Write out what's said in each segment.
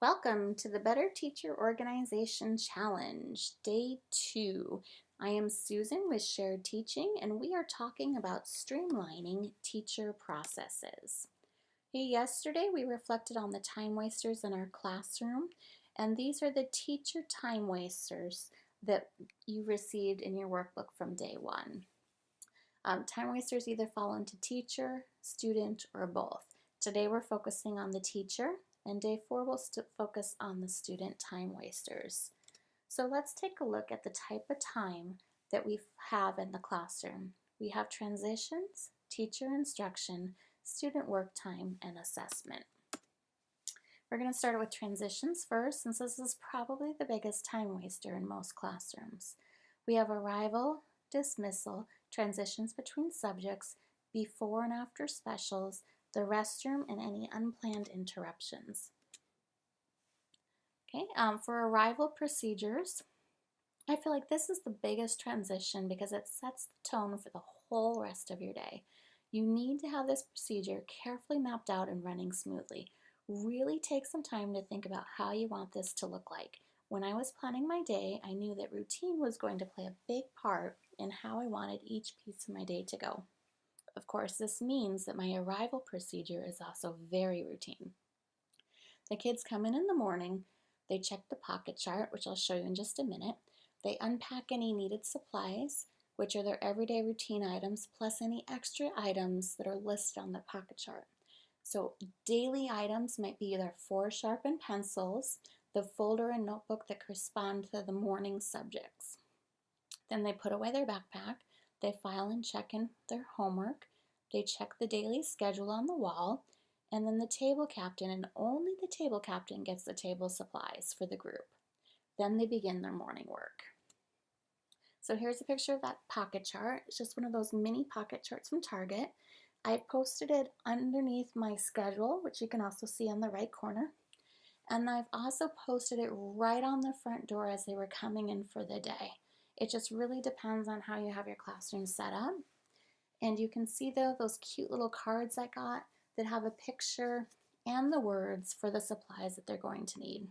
Welcome to the Better Teacher Organization Challenge, Day 2. I am Susan with Shared Teaching, and we are talking about streamlining teacher processes. Yesterday, we reflected on the time wasters in our classroom, and these are the teacher time wasters that you received in your workbook from Day 1. Time wasters either fall into teacher, student, or both. Today we're focusing on the teacher, and Day 4 will focus on the student time wasters. So let's take a look at the type of time that we have in the classroom. We have transitions, teacher instruction, student work time, and assessment. We're going to start with transitions first, since this is probably the biggest time waster in most classrooms. We have arrival, dismissal, transitions between subjects, before and after specials, the restroom, and any unplanned interruptions. Okay, for arrival procedures, I feel like this is the biggest transition because it sets the tone for the whole rest of your day. You need to have this procedure carefully mapped out and running smoothly. Really take some time to think about how you want this to look like. When I was planning my day, I knew that routine was going to play a big part in how I wanted each piece of my day to go. Of course, this means that my arrival procedure is also very routine. The kids come in the morning, they check the pocket chart, which I'll show you in just a minute. They unpack any needed supplies, which are their everyday routine items, plus any extra items that are listed on the pocket chart. So daily items might be their 4 sharpened pencils, the folder and notebook that correspond to the morning subjects. Then they put away their backpack, they file and check in their homework, they check the daily schedule on the wall, and then the table captain, and only the table captain, gets the table supplies for the group. Then they begin their morning work. So here's a picture of that pocket chart. It's just one of those mini pocket charts from Target. I posted it underneath my schedule, which you can also see on the right corner. And I've also posted it right on the front door as they were coming in for the day. It just really depends on how you have your classroom set up. And you can see though those cute little cards I got that have a picture and the words for the supplies that they're going to need.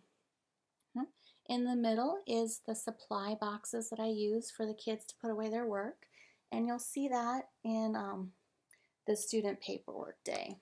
In the middle is the supply boxes that I use for the kids to put away their work. And you'll see that in the student paperwork day.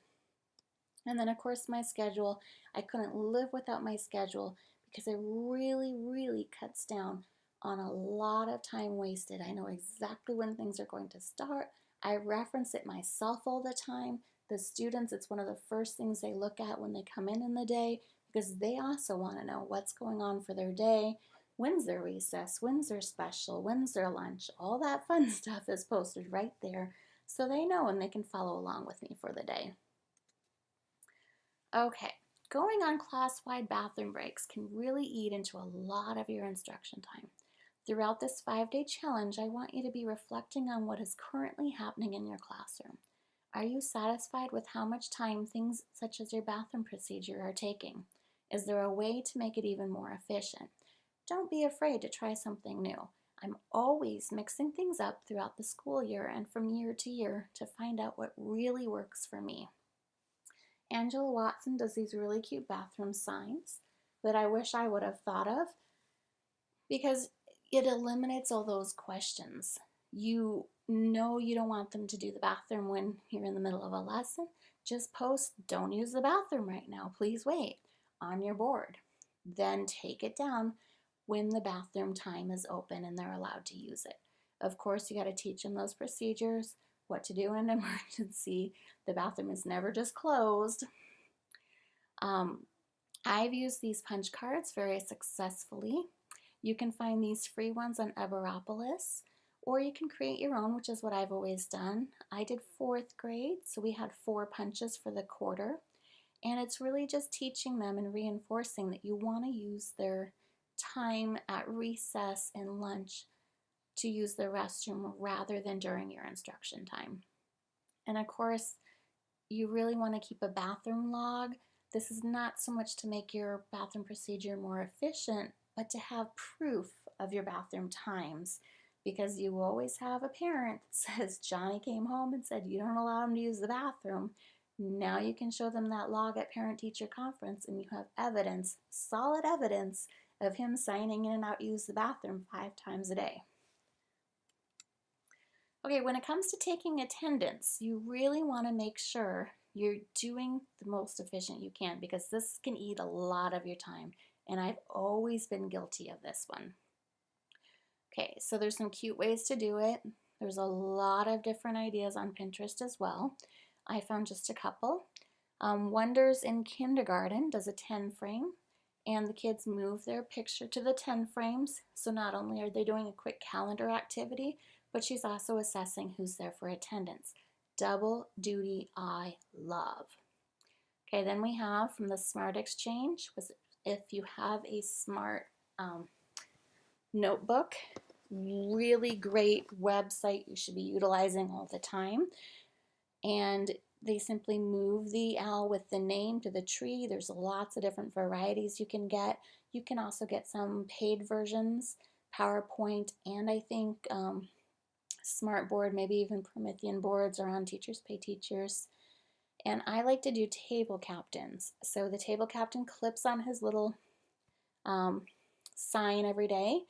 And then of course my schedule. I couldn't live without my schedule because it really cuts down on a lot of time wasted. I know exactly when things are going to start. I reference it myself all the time. The students, it's one of the first things they look at when they come in the day because they also want to know what's going on for their day. When's their recess? When's their special? When's their lunch? All that fun stuff is posted right there so they know and they can follow along with me for the day. Okay, going on class-wide bathroom breaks can really eat into a lot of your instruction time. Throughout this 5-day challenge, I want you to be reflecting on what is currently happening in your classroom. Are you satisfied with how much time things such as your bathroom procedure are taking? Is there a way to make it even more efficient? Don't be afraid to try something new. I'm always mixing things up throughout the school year and from year to year to find out what really works for me. Angela Watson does these really cute bathroom signs that I wish I would have thought of because it eliminates all those questions. You know you don't want them to do the bathroom when you're in the middle of a lesson. Just post, "Don't use the bathroom right now, please wait," on your board. Then take it down when the bathroom time is open and they're allowed to use it. Of course, you got to teach them those procedures, what to do in an emergency. The bathroom is never just closed. I've used these punch cards very successfully. You can find these free ones on Eberopolis, or you can create your own, which is what I've always done. I did 4th grade, so we had 4 punches for the quarter. And it's really just teaching them and reinforcing that you want to use their time at recess and lunch to use the restroom rather than during your instruction time. And of course, you really want to keep a bathroom log. This is not so much to make your bathroom procedure more efficient, but to have proof of your bathroom times, because you always have a parent that says Johnny came home and said you don't allow him to use the bathroom. Now you can show them that log at parent-teacher conference and you have evidence, solid evidence, of him signing in and out, use the bathroom 5 times a day. Okay, when it comes to taking attendance, you really want to make sure you're doing the most efficient you can, because this can eat a lot of your time, and I've always been guilty of this one. Okay, so there's some cute ways to do it. There's a lot of different ideas on Pinterest as well. I found just a couple. Wonders in Kindergarten does a 10 frame, and the kids move their picture to the 10 frames. So not only are they doing a quick calendar activity, but she's also assessing who's there for attendance. Double duty I love. Okay, then we have from the Smart Exchange, if you have a smart notebook, really great website you should be utilizing all the time. And they simply move the owl with the name to the tree. There's lots of different varieties you can get. You can also get some paid versions, PowerPoint, and I think Smartboard, maybe even Promethean boards are on Teachers Pay Teachers. And I like to do table captains. So the table captain clips on his little sign every day,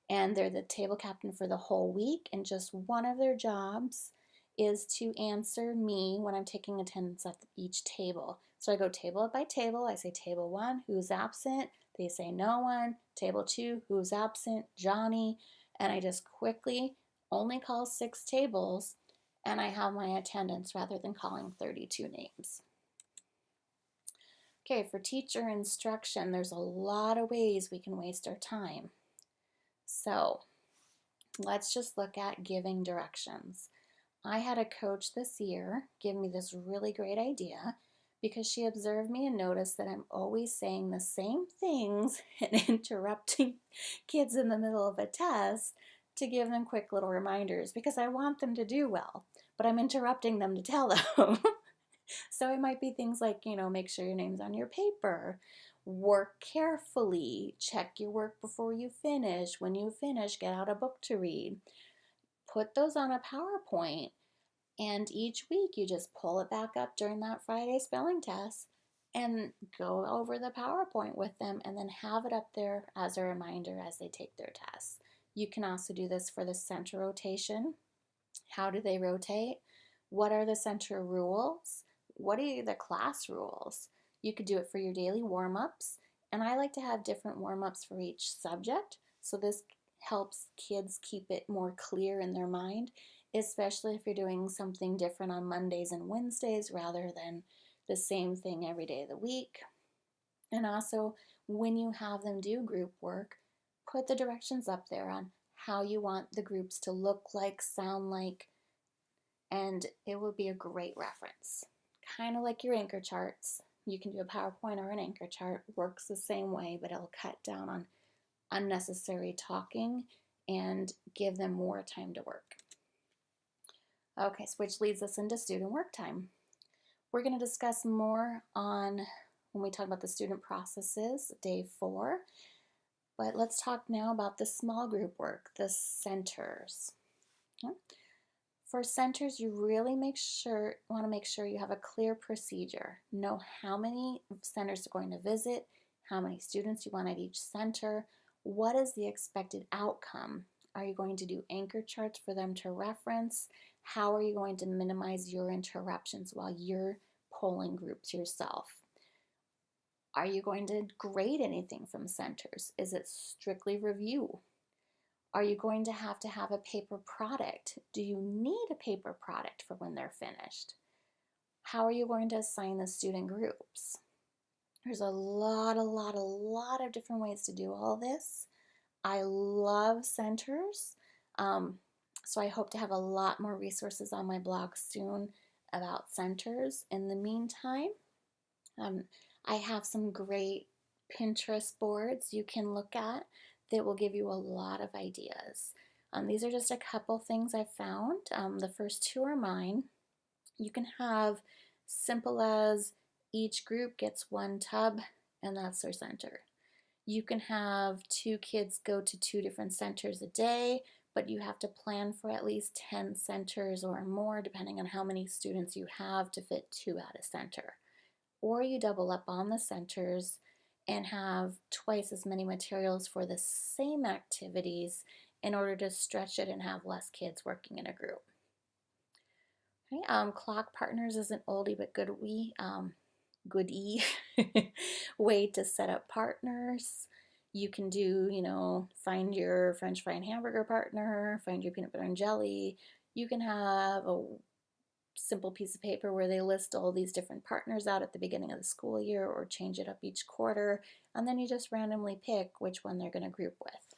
and they're the table captain for the whole week, and just one of their jobs is to answer me when I'm taking attendance at each table. So I go table by table. I say table 1, who's absent? They say no one. Table 2, who's absent? Johnny. And I just quickly only call 6 tables, and I have my attendance rather than calling 32 names. Okay, for teacher instruction, there's a lot of ways we can waste our time. So let's just look at giving directions. I had a coach this year give me this really great idea because she observed me and noticed that I'm always saying the same things and interrupting kids in the middle of a test to give them quick little reminders because I want them to do well, but I'm interrupting them to tell them. So it might be things like, make sure your name's on your paper, work carefully, check your work before you finish. When you finish, get out a book to read. Put those on a PowerPoint, and each week you just pull it back up during that Friday spelling test and go over the PowerPoint with them and then have it up there as a reminder as they take their tests. You can also do this for the center rotation. How do they rotate? What are the center rules? What are the class rules? You could do it for your daily warm-ups, and I like to have different warm-ups for each subject, so this helps kids keep it more clear in their mind, especially if you're doing something different on Mondays and Wednesdays rather than the same thing every day of the week. And also, when you have them do group work, put the directions up there on how you want the groups to look like, sound like, and it will be a great reference. Kind of like your anchor charts. You can do a PowerPoint or an anchor chart. Works the same way, but it'll cut down on unnecessary talking and give them more time to work. Okay, so which leads us into student work time. We're going to discuss more on when we talk about the student processes, day 4. But let's talk now about the small group work, the centers. Okay. For centers, you really want to make sure you have a clear procedure. Know how many centers are going to visit, how many students you want at each center, what is the expected outcome. Are you going to do anchor charts for them to reference? How are you going to minimize your interruptions while you're polling groups yourself? Are you going to grade anything from centers? Is it strictly review? Are you going to have a paper product? Do you need a paper product for when they're finished? How are you going to assign the student groups? There's a lot of different ways to do all this. I love centers, so I hope to have a lot more resources on my blog soon about centers. In the meantime, I have some great Pinterest boards you can look at that will give you a lot of ideas. These are just a couple things I found. The first 2 are mine. You can have simple as each group gets 1 tub and that's their center. You can have 2 kids go to 2 different centers a day, but you have to plan for at least 10 centers or more, depending on how many students you have to fit 2 at a center. Or you double up on the centers and have twice as many materials for the same activities in order to stretch it and have less kids working in a group. Okay, Clock Partners is an oldie but goodie way to set up partners. You can do, find your French fry and hamburger partner, find your peanut butter and jelly. You can have a simple piece of paper where they list all these different partners out at the beginning of the school year, or change it up each quarter, and then you just randomly pick which one they're going to group with.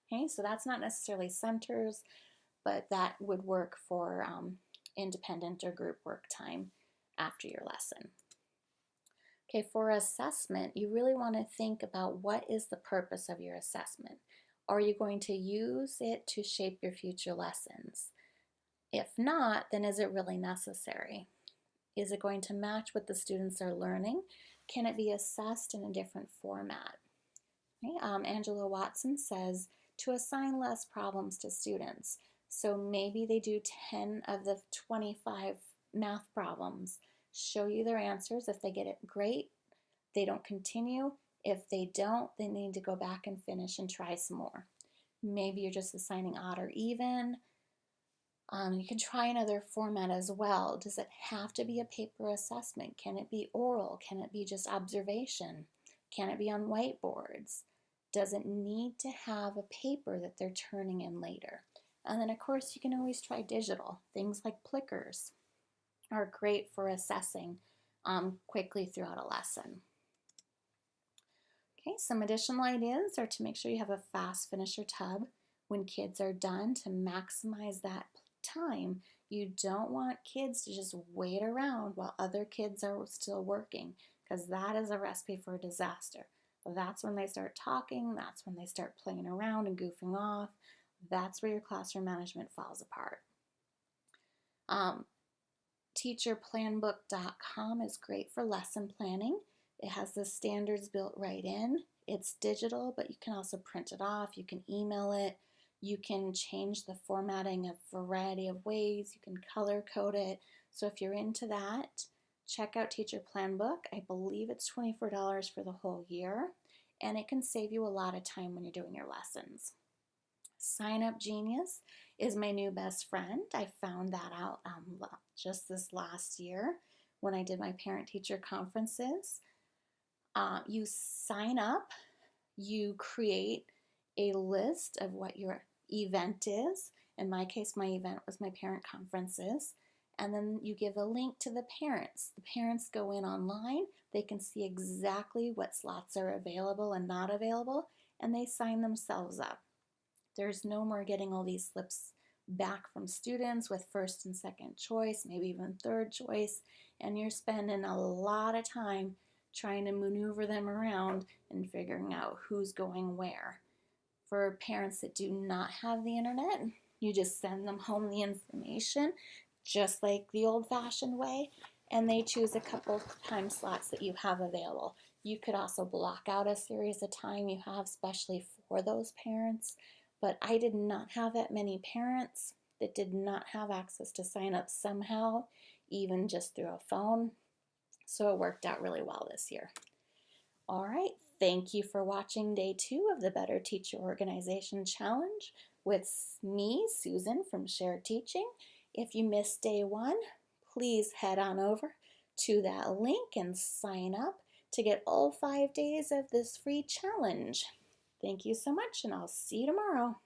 Okay, so that's not necessarily centers, but that would work for independent or group work time after your lesson. Okay, for assessment, you really want to think about what is the purpose of your assessment. Are you going to use it to shape your future lessons? If not, then is it really necessary? Is it going to match what the students are learning? Can it be assessed in a different format? Okay, Angela Watson says to assign less problems to students. So maybe they do 10 of the 25 math problems. Show you their answers. If they get it, great. They don't continue. If they don't, they need to go back and finish and try some more. Maybe you're just assigning odd or even. You can try another format as well. Does it have to be a paper assessment? Can it be oral? Can it be just observation? Can it be on whiteboards? Does it need to have a paper that they're turning in later? And then, of course, you can always try digital. Things like Plickers are great for assessing quickly throughout a lesson. Okay, some additional ideas are to make sure you have a fast finisher tub when kids are done to maximize that time. You don't want kids to just wait around while other kids are still working, because that is a recipe for a disaster. That's when they start talking, that's when they start playing around and goofing off. That's where your classroom management falls apart. Teacherplanbook.com is great for lesson planning. It has the standards built right in. It's digital, but you can also print it off. You can email it. You can change the formatting a variety of ways. You can color code it. So if you're into that, check out Teacher Plan Book. I believe it's $24 for the whole year, and it can save you a lot of time when you're doing your lessons. Sign Up Genius is my new best friend. I found that out just this last year when I did my parent-teacher conferences. You sign up, you create a list of what your event is. In my case, my event was my parent conferences. And then you give a link to the parents. The parents go in online, they can see exactly what slots are available and not available, and they sign themselves up. There's no more getting all these slips back from students with first and second choice, maybe even third choice, and you're spending a lot of time trying to maneuver them around and figuring out who's going where. For parents that do not have the internet, you just send them home the information, just like the old-fashioned way, and they choose a couple time slots that you have available. You could also block out a series of time you have especially for those parents, but I did not have that many parents that did not have access to sign up somehow, even just through a phone, so it worked out really well this year. All right, thank you for watching day 2 of the Better Teacher Organization Challenge with me, Susan from Shared Teaching. If you missed day 1, please head on over to that link and sign up to get all 5 days of this free challenge. Thank you so much, and I'll see you tomorrow.